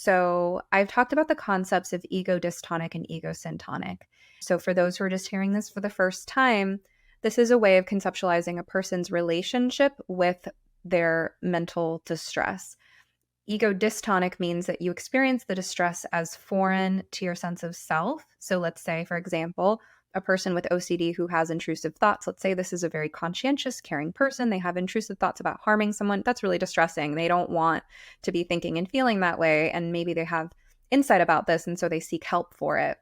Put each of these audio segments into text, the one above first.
So I've talked about the concepts of ego-dystonic and ego-syntonic. So for those who are just hearing this for the first time, this is a way of conceptualizing a person's relationship with their mental distress. Ego-dystonic means that you experience the distress as foreign to your sense of self. So let's say, for example, a person with OCD who has intrusive thoughts. Let's say this is a very conscientious, caring person. They have intrusive thoughts about harming someone. That's really distressing. They don't want to be thinking and feeling that way. And maybe they have insight about this, and so they seek help for it.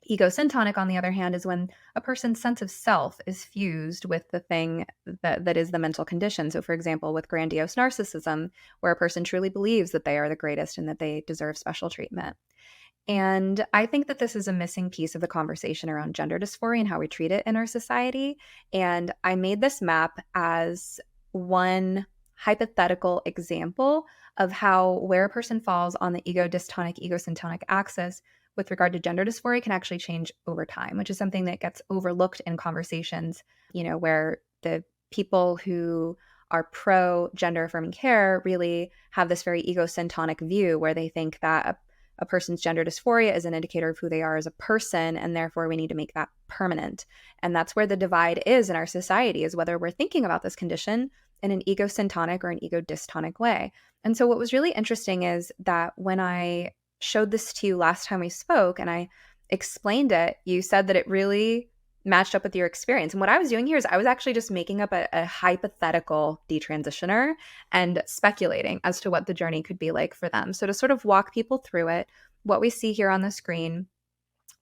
Ego-syntonic, on the other hand, is when a person's sense of self is fused with the thing that is the mental condition. So, for example, with grandiose narcissism, where a person truly believes that they are the greatest and that they deserve special treatment. And I think that this is a missing piece of the conversation around gender dysphoria and how we treat it in our society. And I made this map as one hypothetical example of how where a person falls on the ego-dystonic, ego-syntonic axis with regard to gender dysphoria can actually change over time, which is something that gets overlooked in conversations, where the people who are pro gender affirming care really have this very ego-syntonic view where they think that a person's gender dysphoria is an indicator of who they are as a person, and therefore we need to make that permanent. And that's where the divide is in our society, is whether we're thinking about this condition in an ego-syntonic or an ego-dystonic way. And so what was really interesting is that when I showed this to you last time we spoke and I explained it, you said that it really matched up with your experience. And what I was doing here is I was actually just making up a hypothetical detransitioner and speculating as to what the journey could be like for them. So to sort of walk people through it, what we see here on the screen,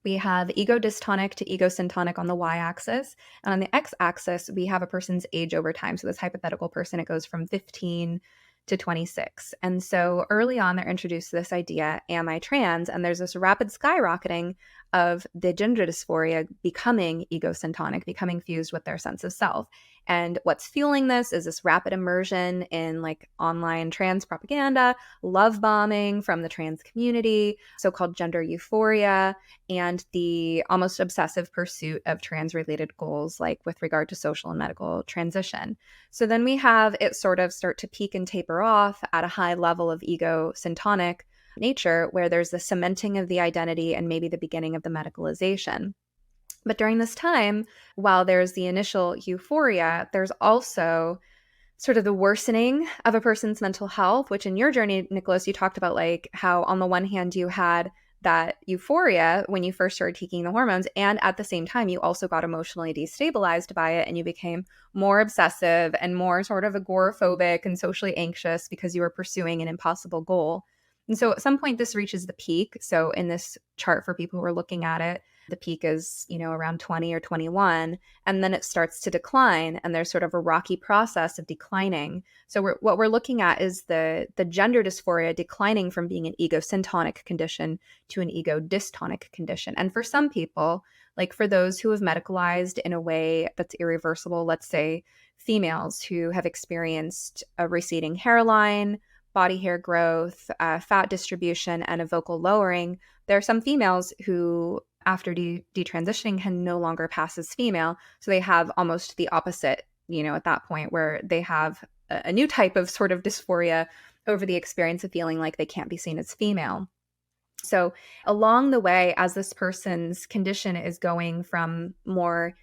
we have ego-dystonic to ego-syntonic on the y-axis. And on the x-axis, we have a person's age over time. So this hypothetical person, it goes from 15 to 26. And so early on, they're introduced to this idea, am I trans? And there's this rapid skyrocketing of the gender dysphoria becoming ego-syntonic, becoming fused with their sense of self. And what's fueling this is this rapid immersion in like online trans propaganda, love bombing from the trans community, so-called gender euphoria, and the almost obsessive pursuit of trans-related goals, like with regard to social and medical transition. So then we have it sort of start to peak and taper off at a high level of ego-syntonic nature, where there's the cementing of the identity and maybe the beginning of the medicalization. But during this time, while there's the initial euphoria, there's also sort of the worsening of a person's mental health, which in your journey, Nicolas, you talked about like how on the one hand you had that euphoria when you first started taking the hormones, and at the same time you also got emotionally destabilized by it and you became more obsessive and more sort of agoraphobic and socially anxious because you were pursuing an impossible goal. And so at some point this reaches the peak. So in this chart for people who are looking at it, the peak is, around 20 or 21, and then it starts to decline, and there's sort of a rocky process of declining. So what we're looking at is the gender dysphoria declining from being an ego-syntonic condition to an ego-dystonic condition. And for some people, like for those who have medicalized in a way that's irreversible, let's say females who have experienced a receding hairline, body hair growth, fat distribution, and a vocal lowering, there are some females who after detransitioning can no longer pass as female. So they have almost the opposite, at that point where they have a new type of sort of dysphoria over the experience of feeling like they can't be seen as female. So along the way, as this person's condition is going from more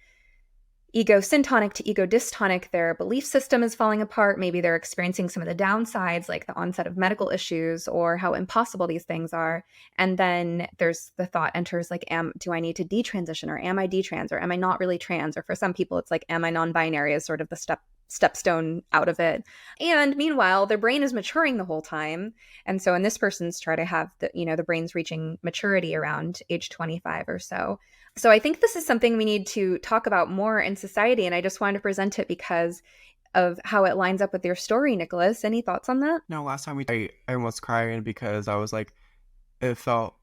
ego-syntonic to ego-dystonic, their belief system is falling apart. Maybe they're experiencing some of the downsides, like the onset of medical issues or how impossible these things are. And then there's the thought enters like, do I need to detransition, or am I detrans, or am I not really trans? Or for some people, it's like, am I non-binary is sort of the stepstone out of it. And meanwhile, their brain is maturing the whole time. And so in this person's chart, I have the brain's reaching maturity around age 25 or so. So I think this is something we need to talk about more in society. And I just wanted to present it because of how it lines up with your story, Nicolas. Any thoughts on that? No, last time I almost cried because I was like, it felt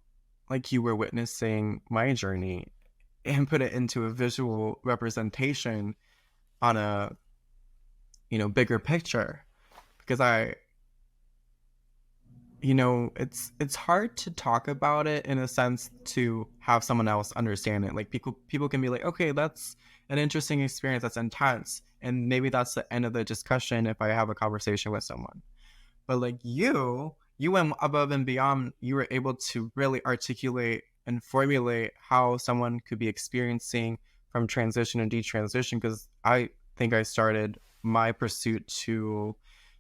like you were witnessing my journey and put it into a visual representation on a, bigger picture. Because it's hard to talk about it in a sense to have someone else understand it. Like people can be like, okay, that's an interesting experience, that's intense, and maybe that's the end of the discussion if I have a conversation with someone. But like you you went above and beyond. You were able to really articulate and formulate how someone could be experiencing from transition and detransition, because I think I started my pursuit to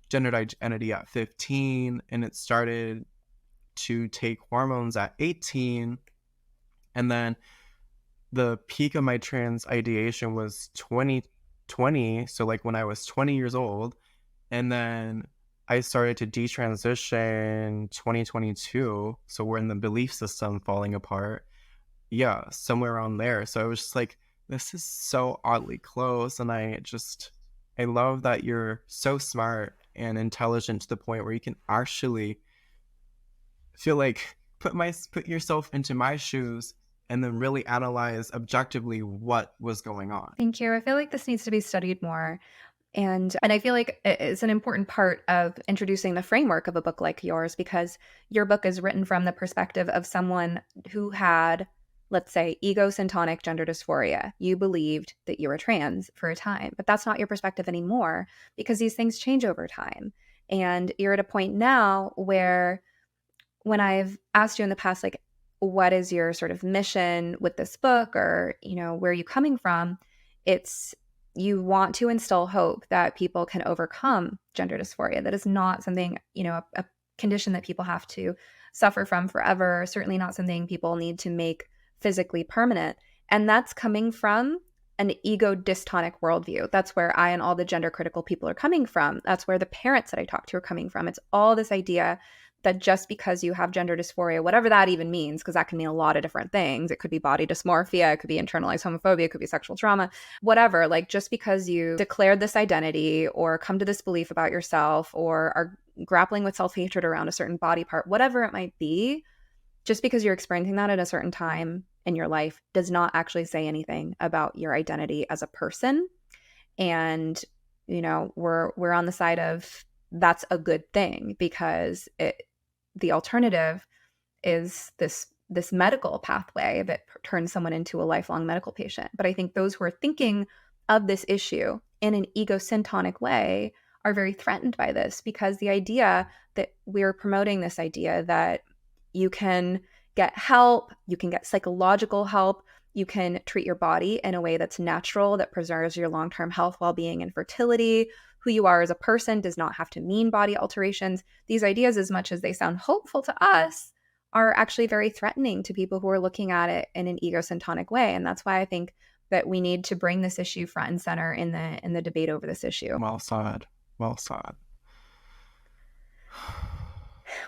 gendered identity at 15, and it started to take hormones at 18. And then the peak of my trans ideation was 2020. So, like, when I was 20 years old. And then I started to detransition 2022. So we're in the belief system falling apart. Yeah, somewhere around there. So I was just like, this is so oddly close. And I love that you're so smart and intelligent to the point where you can actually feel like put yourself into my shoes and then really analyze objectively what was going on. Thank you. I feel like this needs to be studied more. And I feel like it's an important part of introducing the framework of a book like yours, because your book is written from the perspective of someone who had, let's say, ego-syntonic gender dysphoria. You believed that you were trans for a time, but that's not your perspective anymore, because these things change over time. And you're at a point now where, when I've asked you in the past, like, what is your sort of mission with this book, or, where are you coming from? It's, you want to instill hope that people can overcome gender dysphoria. That is not something, a condition that people have to suffer from forever. Certainly not something people need to make physically permanent. And that's coming from an ego-dystonic worldview. That's where I and all the gender critical people are coming from. That's where the parents that I talk to are coming from. It's all this idea that just because you have gender dysphoria, whatever that even means, because that can mean a lot of different things. It could be body dysmorphia, it could be internalized homophobia, it could be sexual trauma, whatever. Like, just because you declared this identity or come to this belief about yourself or are grappling with self-hatred around a certain body part, whatever it might be, just because you're experiencing that at a certain time in your life does not actually say anything about your identity as a person. And, we're on the side of that's a good thing, because the alternative is this medical pathway that turns someone into a lifelong medical patient. But I think those who are thinking of this issue in an ego-syntonic way are very threatened by this, because the idea that we're promoting, this idea that you can get help, you can get psychological help, you can treat your body in a way that's natural, that preserves your long-term health, well-being, and fertility. Who you are as a person does not have to mean body alterations. These ideas, as much as they sound hopeful to us, are actually very threatening to people who are looking at it in an ego-syntonic way. And that's why I think that we need to bring this issue front and center in the debate over this issue. Well said. Well said.